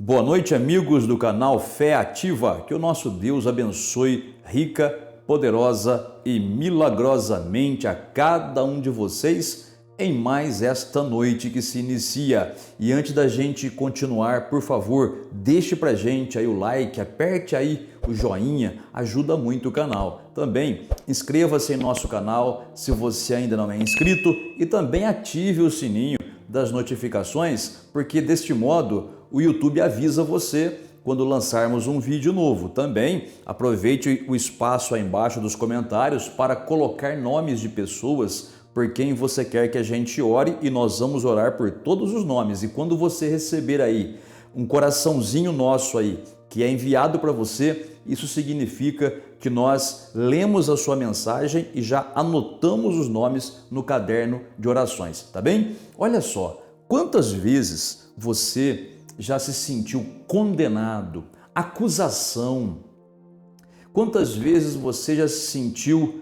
Boa noite, amigos do canal Fé Ativa. Que o nosso Deus abençoe rica, poderosa e milagrosamente a cada um de vocês em mais esta noite que se inicia. E antes da gente continuar, por favor, deixe pra gente aí o like, aperte aí o joinha, ajuda muito o canal. Também inscreva-se em nosso canal se você ainda não é inscrito e também ative o sininho das notificações, porque deste modo o YouTube avisa você quando lançarmos um vídeo novo. Também aproveite o espaço aí embaixo dos comentários para colocar nomes de pessoas por quem você quer que a gente ore e nós vamos orar por todos os nomes. E quando você receber aí um coraçãozinho nosso aí que é enviado para você, isso significa que nós lemos a sua mensagem e já anotamos os nomes no caderno de orações, tá bem? Olha só, quantas vezes você já se sentiu condenado, acusação? Quantas vezes você já se sentiu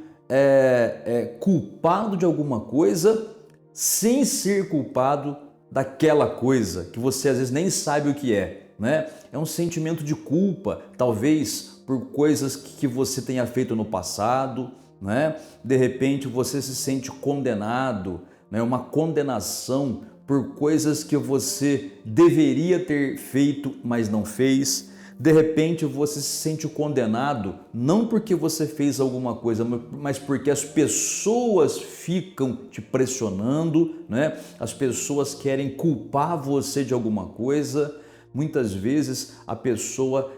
culpado de alguma coisa sem ser culpado daquela coisa que você às vezes nem sabe o que é, né? É um sentimento de culpa, talvez por coisas que você tenha feito no passado, né? De repente você se sente condenado, né? Uma condenação por coisas que você deveria ter feito, mas não fez. De repente você se sente condenado, não porque você fez alguma coisa, mas porque as pessoas ficam te pressionando, né? As pessoas querem culpar você de alguma coisa. Muitas vezes a pessoa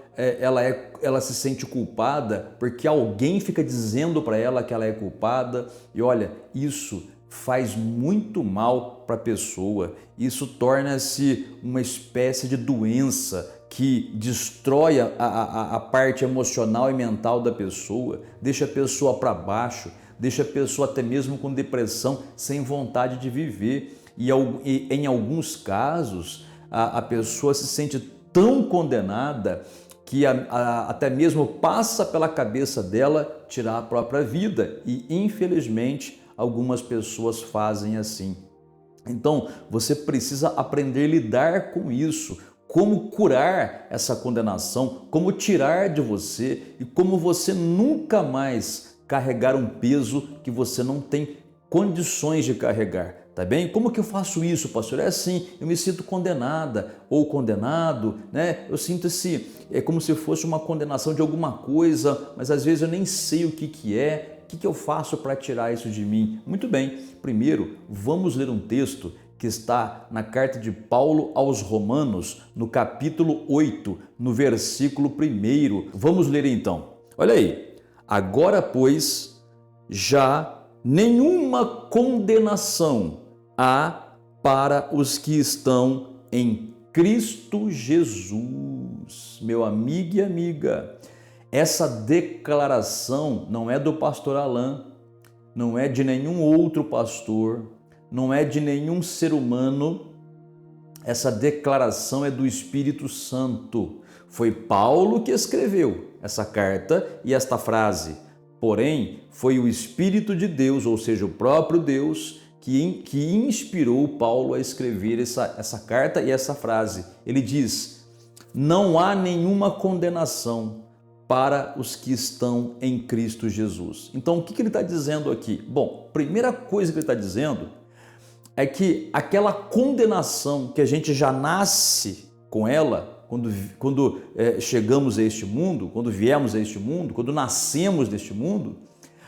ela se sente culpada porque alguém fica dizendo para ela que ela é culpada. E olha, isso faz muito mal para a pessoa. Isso torna-se uma espécie de doença que destrói a parte emocional e mental da pessoa, deixa a pessoa para baixo, deixa a pessoa até mesmo com depressão, sem vontade de viver. E em alguns casos, a pessoa se sente tão condenada que até mesmo passa pela cabeça dela tirar a própria vida. E infelizmente algumas pessoas fazem assim. Então você precisa aprender a lidar com isso. Como curar essa condenação, como tirar de você e como você nunca mais carregar um peso que você não tem condições de carregar, tá bem? Como que eu faço isso, pastor? É assim, eu me sinto condenada ou condenado, né? Eu sinto é como se fosse uma condenação de alguma coisa, mas às vezes eu nem sei o que é. O que eu faço para tirar isso de mim? Muito bem, primeiro vamos ler um texto que está na carta de Paulo aos Romanos, no capítulo 8, no versículo 1. Vamos ler então. Olha aí. Agora, pois, já nenhuma condenação há para os que estão em Cristo Jesus. Meu amigo e amiga, essa declaração não é do pastor Alain, não é de nenhum outro pastor, não é de nenhum ser humano. Essa declaração é do Espírito Santo. Foi Paulo que escreveu essa carta e esta frase. Porém, foi o Espírito de Deus, ou seja, o próprio Deus, que inspirou Paulo a escrever essa carta e essa frase. Ele diz: não há nenhuma condenação para os que estão em Cristo Jesus. Então, o que ele está dizendo aqui? Bom, primeira coisa que ele está dizendo é que aquela condenação que a gente já nasce com ela, quando chegamos a este mundo, quando viemos a este mundo, quando nascemos deste mundo,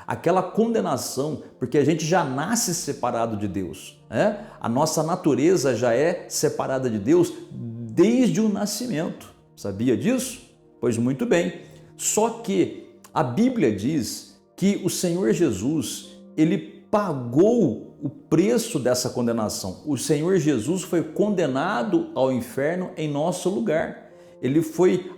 aquela condenação, porque a gente já nasce separado de Deus, né? A nossa natureza já é separada de Deus desde o nascimento. Sabia disso? Pois muito bem. Só que a Bíblia diz que o Senhor Jesus, ele pagou o preço dessa condenação. O Senhor Jesus foi condenado ao inferno em nosso lugar. Ele foi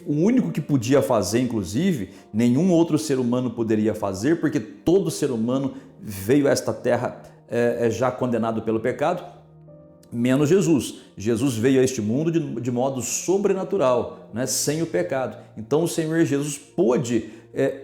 o único que podia fazer, inclusive, nenhum outro ser humano poderia fazer, porque todo ser humano veio a esta terra já condenado pelo pecado, menos Jesus. Jesus veio a este mundo de modo sobrenatural, né? Sem o pecado. Então o Senhor Jesus pôde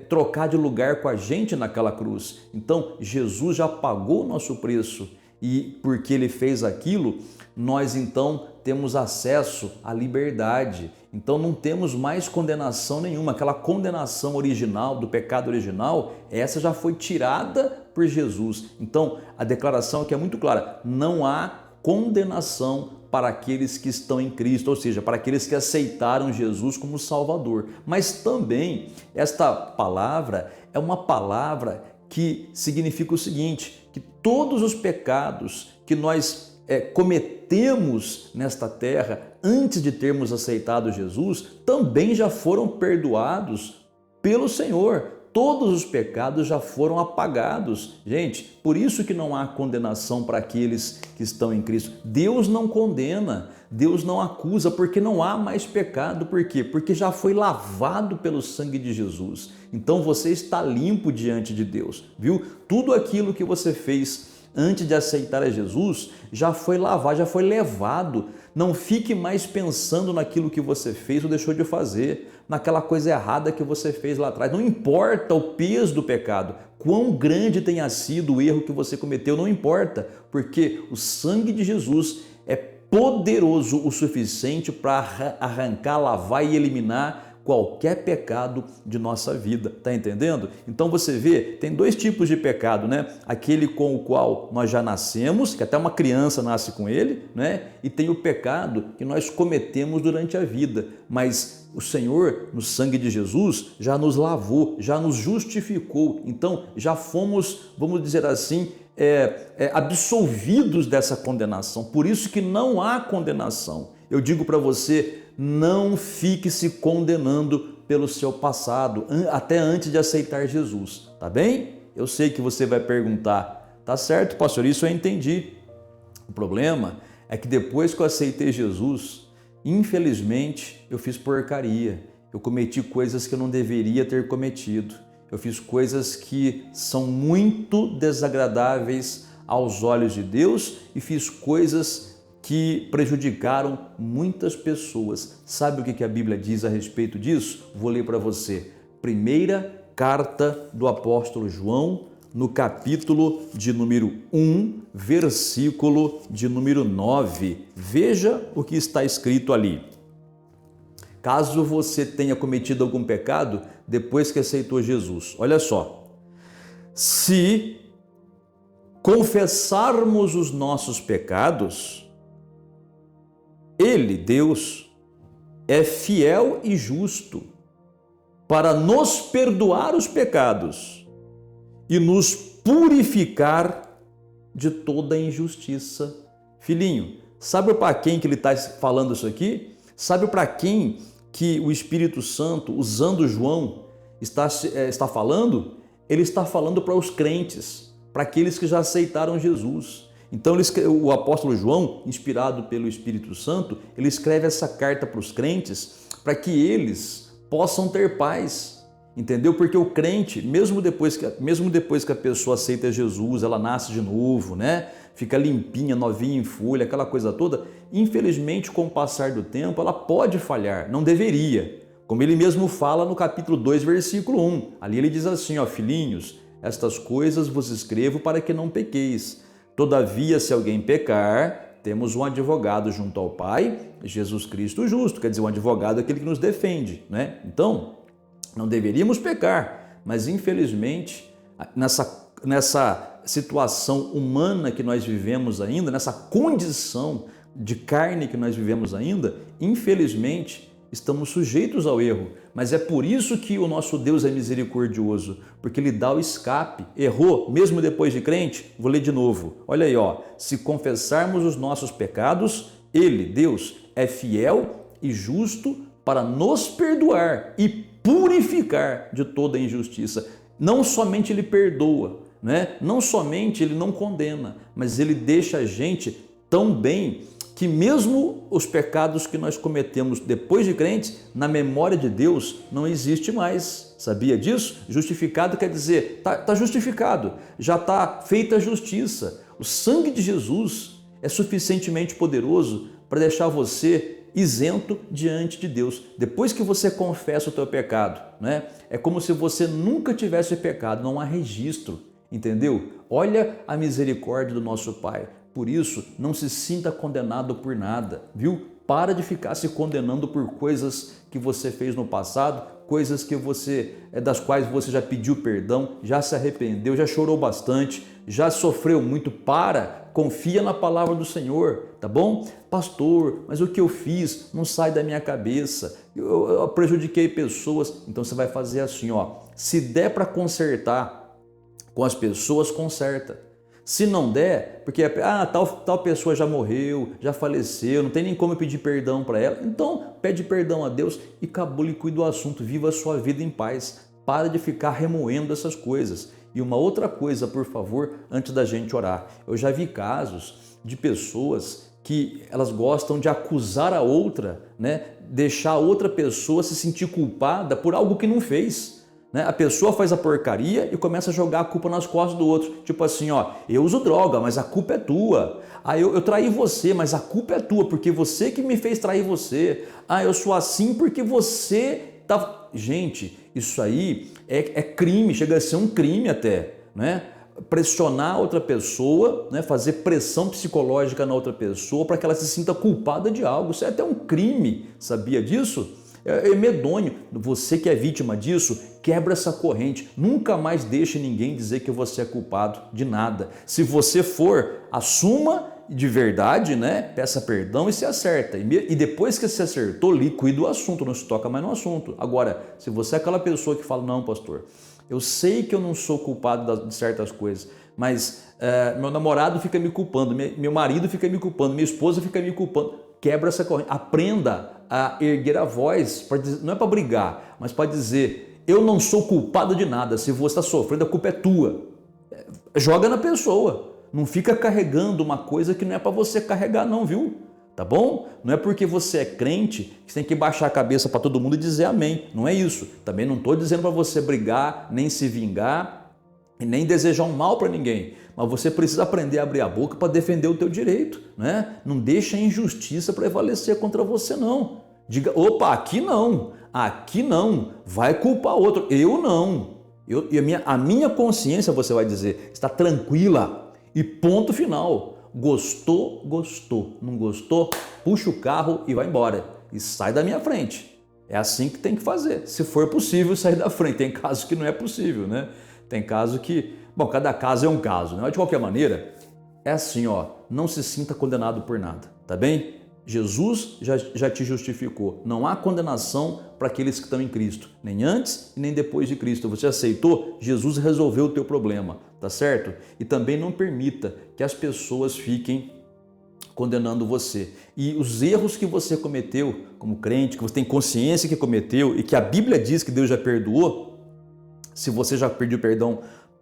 trocar de lugar com a gente naquela cruz. Então Jesus já pagou o nosso preço e porque ele fez aquilo, nós então temos acesso à liberdade. Então não temos mais condenação nenhuma. Aquela condenação original, do pecado original, essa já foi tirada por Jesus. Então a declaração aqui é muito clara: não há condenação para aqueles que estão em Cristo, ou seja, para aqueles que aceitaram Jesus como Salvador. Mas também esta palavra é uma palavra que significa o seguinte, que todos os pecados que nós cometemos nesta terra antes de termos aceitado Jesus, também já foram perdoados pelo Senhor. Todos os pecados já foram apagados. Gente, por isso que não há condenação para aqueles que estão em Cristo. Deus não condena, Deus não acusa, porque não há mais pecado. Por quê? Porque já foi lavado pelo sangue de Jesus. Então você está limpo diante de Deus, viu? Tudo aquilo que você fez antes de aceitar a Jesus já foi lavado, já foi levado. Não fique mais pensando naquilo que você fez ou deixou de fazer, naquela coisa errada que você fez lá atrás. Não importa o peso do pecado, quão grande tenha sido o erro que você cometeu, não importa, porque o sangue de Jesus é poderoso o suficiente para arrancar, lavar e eliminar qualquer pecado de nossa vida, tá entendendo? Então você vê, tem dois tipos de pecado, né? Aquele com o qual nós já nascemos, que até uma criança nasce com ele, né? E tem o pecado que nós cometemos durante a vida, mas o Senhor, no sangue de Jesus, já nos lavou, já nos justificou, então já fomos, vamos dizer assim, absolvidos dessa condenação. Por isso que não há condenação. Eu digo para você, não fique se condenando pelo seu passado, até antes de aceitar Jesus, tá bem? Eu sei que você vai perguntar, tá certo, pastor, isso eu entendi. O problema é que depois que eu aceitei Jesus, infelizmente eu fiz porcaria, eu cometi coisas que eu não deveria ter cometido, eu fiz coisas que são muito desagradáveis aos olhos de Deus e fiz coisas que prejudicaram muitas pessoas. Sabe o que a Bíblia diz a respeito disso? Vou ler para você. Primeira carta do apóstolo João, no capítulo de número 1, versículo de número 9. Veja o que está escrito ali. Caso você tenha cometido algum pecado depois que aceitou Jesus, olha só. Se confessarmos os nossos pecados, Ele, Deus, é fiel e justo para nos perdoar os pecados e nos purificar de toda injustiça. Filhinho, sabe para quem que ele está falando isso aqui? Sabe para quem que o Espírito Santo, usando João, está falando? Ele está falando para os crentes, para aqueles que já aceitaram Jesus. Então o apóstolo João, inspirado pelo Espírito Santo, ele escreve essa carta para os crentes para que eles possam ter paz, entendeu? Porque o crente, mesmo depois que a pessoa aceita Jesus, ela nasce de novo, né? Fica limpinha, novinha em folha, aquela coisa toda, infelizmente com o passar do tempo ela pode falhar, não deveria. Como ele mesmo fala no capítulo 2, versículo 1, ali ele diz assim, ó, filhinhos, estas coisas vos escrevo para que não pequeis. Todavia, se alguém pecar, temos um advogado junto ao Pai, Jesus Cristo justo, quer dizer, um advogado é aquele que nos defende, né? Então, não deveríamos pecar, mas infelizmente, nessa situação humana que nós vivemos ainda, nessa condição de carne que nós vivemos ainda, infelizmente, estamos sujeitos ao erro, mas é por isso que o nosso Deus é misericordioso, porque Ele dá o escape. Errou, mesmo depois de crente? Vou ler de novo. Olha aí, ó. Se confessarmos os nossos pecados, Ele, Deus, é fiel e justo para nos perdoar e purificar de toda injustiça. Não somente Ele perdoa, né? Não somente Ele não condena, mas Ele deixa a gente tão bem que mesmo os pecados que nós cometemos depois de crentes, na memória de Deus, não existe mais. Sabia disso? Justificado quer dizer, está justificado, já está feita a justiça. O sangue de Jesus é suficientemente poderoso para deixar você isento diante de Deus. Depois que você confessa o teu pecado, né? É como se você nunca tivesse pecado, não há registro, entendeu? Olha a misericórdia do nosso Pai. Por isso, não se sinta condenado por nada, viu? Para de ficar se condenando por coisas que você fez no passado, coisas que das quais você já pediu perdão, já se arrependeu, já chorou bastante, já sofreu muito. Confia na palavra do Senhor, tá bom? Pastor, mas o que eu fiz não sai da minha cabeça, eu prejudiquei pessoas. Então você vai fazer assim, ó, se der para consertar com as pessoas, conserta. Se não der, porque tal pessoa já morreu, já faleceu, não tem nem como eu pedir perdão para ela, então pede perdão a Deus e acabou, liquida o assunto, viva a sua vida em paz. Para de ficar remoendo essas coisas. E uma outra coisa, por favor, antes da gente orar. Eu já vi casos de pessoas que elas gostam de acusar a outra, né? Deixar a outra pessoa se sentir culpada por algo que não fez. A pessoa faz a porcaria e começa a jogar a culpa nas costas do outro. Tipo assim, ó, eu uso droga, mas a culpa é tua. Eu traí você, mas a culpa é tua, porque você que me fez trair você. Eu sou assim porque você tá... Gente, isso aí é crime, chega a ser um crime até, né? Pressionar outra pessoa, né? Fazer pressão psicológica na outra pessoa para que ela se sinta culpada de algo. Isso é até um crime, sabia disso? É medonho. Você que é vítima disso, quebra essa corrente. Nunca mais deixe ninguém dizer que você é culpado de nada. Se você for, assuma de verdade, né? Peça perdão e se acerta. E depois que se acertou, liquida o assunto, não se toca mais no assunto. Agora, se você é aquela pessoa que fala, não, pastor, eu sei que eu não sou culpado de certas coisas, mas meu namorado fica me culpando, meu marido fica me culpando, minha esposa fica me culpando. Quebra essa corrente. Aprenda a erguer a voz, não é para brigar, mas para dizer, eu não sou culpado de nada, se você está sofrendo, a culpa é tua. Joga na pessoa. Não fica carregando uma coisa que não é para você carregar não, viu? Tá bom? Não é porque você é crente que você tem que baixar a cabeça para todo mundo e dizer amém. Não é isso. Também não estou dizendo para você brigar, nem se vingar e nem desejar um mal para ninguém. Mas você precisa aprender a abrir a boca para defender o teu direito, né? Não deixa a injustiça prevalecer contra você não. Diga, opa, aqui não, vai culpar outro, eu não. A minha consciência, você vai dizer, está tranquila. E ponto final. Gostou, gostou. Não gostou, puxa o carro e vai embora. E sai da minha frente. É assim que tem que fazer. Se for possível, sair da frente. Tem casos que não é possível, né? Tem caso que... Bom, cada caso é um caso, né? Mas de qualquer maneira, é assim, ó. Não se sinta condenado por nada, tá bem? Jesus já te justificou. Não há condenação para aqueles que estão em Cristo, nem antes e nem depois de Cristo. Você aceitou? Jesus resolveu o teu problema, tá certo? E também não permita que as pessoas fiquem condenando você. E os erros que você cometeu como crente, que você tem consciência que cometeu e que a Bíblia diz que Deus já perdoou, se você já pediu perdão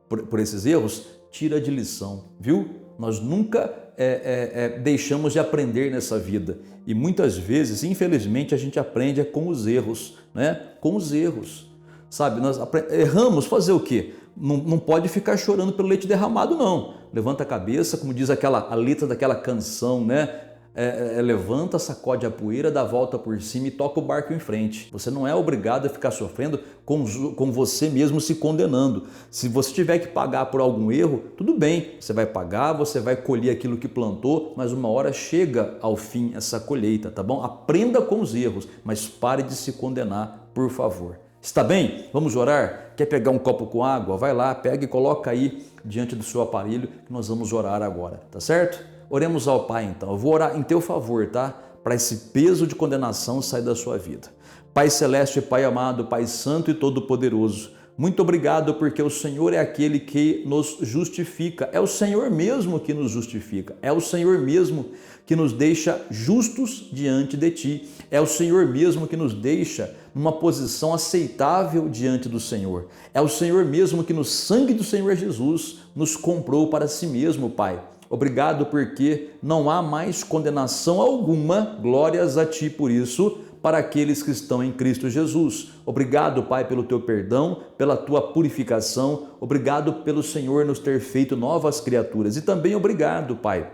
por esses erros, tira de lição, viu? Nós nunca deixamos de aprender nessa vida e muitas vezes, infelizmente, a gente aprende com os erros, né? Com os erros, sabe? Nós erramos, fazer o quê? Não pode ficar chorando pelo leite derramado, não. Levanta a cabeça, como diz a letra daquela canção, né? Levanta, sacode a poeira, dá a volta por cima e toca o barco em frente. Você não é obrigado a ficar sofrendo com você mesmo se condenando. Se você tiver que pagar por algum erro, tudo bem, você vai pagar, você vai colher aquilo que plantou, mas uma hora chega ao fim essa colheita, tá bom? Aprenda com os erros, mas pare de se condenar, por favor. Está bem? Vamos orar? Quer pegar um copo com água? Vai lá, pega e coloca aí diante do seu aparelho que nós vamos orar agora, tá certo? Oremos ao Pai então. Eu vou orar em teu favor, tá? Para esse peso de condenação sair da sua vida. Pai celeste, Pai amado, Pai santo e todo-poderoso, muito obrigado porque o Senhor é aquele que nos justifica. É o Senhor mesmo que nos justifica. É o Senhor mesmo que nos deixa justos diante de Ti. É o Senhor mesmo que nos deixa numa posição aceitável diante do Senhor. É o Senhor mesmo que no sangue do Senhor Jesus nos comprou para si mesmo, Pai. Obrigado porque não há mais condenação alguma, glórias a Ti por isso, para aqueles que estão em Cristo Jesus. Obrigado, Pai, pelo Teu perdão, pela Tua purificação. Obrigado pelo Senhor nos ter feito novas criaturas. E também obrigado, Pai,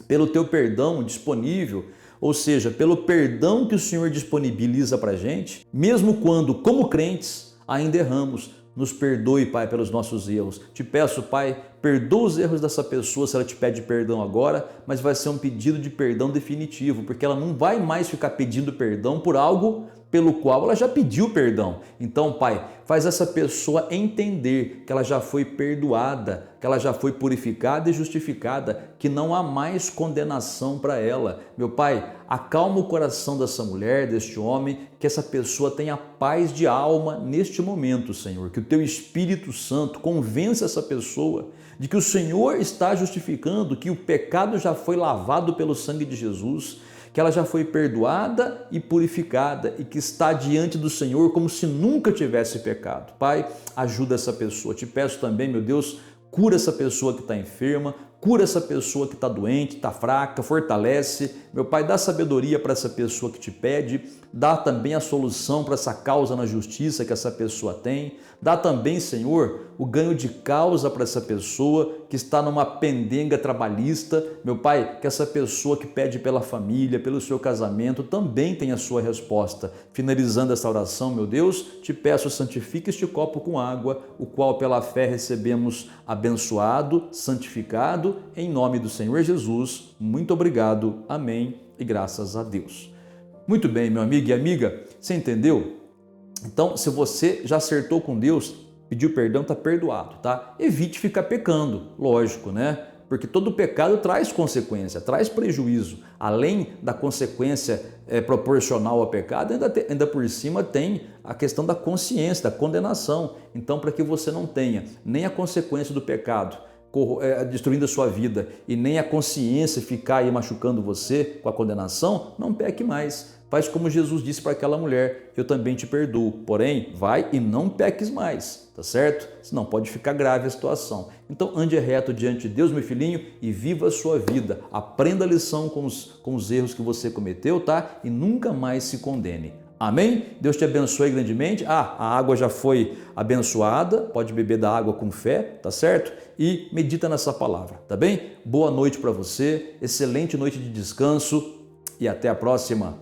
pelo Teu perdão disponível, ou seja, pelo perdão que o Senhor disponibiliza para a gente, mesmo quando, como crentes, ainda erramos. Nos perdoe, Pai, pelos nossos erros. Te peço, Pai, perdoa os erros dessa pessoa se ela te pede perdão agora, mas vai ser um pedido de perdão definitivo, porque ela não vai mais ficar pedindo perdão por algo pelo qual ela já pediu perdão. Então, Pai, faz essa pessoa entender que ela já foi perdoada, que ela já foi purificada e justificada, que não há mais condenação para ela. Meu Pai, acalma o coração dessa mulher, deste homem, que essa pessoa tenha paz de alma neste momento, Senhor. Que o Teu Espírito Santo convença essa pessoa de que o Senhor está justificando, que o pecado já foi lavado pelo sangue de Jesus, que ela já foi perdoada e purificada e que está diante do Senhor como se nunca tivesse pecado. Pai, ajuda essa pessoa. Te peço também, meu Deus, cura essa pessoa que está enferma, cura essa pessoa que está doente, está fraca, fortalece. Meu Pai, dá sabedoria para essa pessoa que te pede, dá também a solução para essa causa na justiça que essa pessoa tem. Dá também, Senhor, o ganho de causa para essa pessoa que está numa pendenga trabalhista. Meu Pai, que essa pessoa que pede pela família, pelo seu casamento, também tenha a sua resposta. Finalizando essa oração, meu Deus, te peço, santifica este copo com água, o qual pela fé recebemos abençoado, santificado, em nome do Senhor Jesus. Muito obrigado. Amém e graças a Deus. Muito bem, meu amigo e amiga, você entendeu? Então, se você já acertou com Deus, pediu perdão, está perdoado, tá? Evite ficar pecando, lógico, né? Porque todo pecado traz consequência, traz prejuízo. Além da consequência proporcional ao pecado, ainda por cima tem a questão da consciência, da condenação. Então, para que você não tenha nem a consequência do pecado destruindo a sua vida e nem a consciência ficar aí machucando você com a condenação, não peque mais. Faz como Jesus disse para aquela mulher, eu também te perdoo, porém vai e não peques mais, tá certo? Senão pode ficar grave a situação. Então ande reto diante de Deus, meu filhinho, e viva a sua vida. Aprenda a lição com os erros que você cometeu, tá? E nunca mais se condene. Amém? Deus te abençoe grandemente. A água já foi abençoada, pode beber da água com fé, tá certo? E medita nessa palavra, tá bem? Boa noite para você, excelente noite de descanso e até a próxima.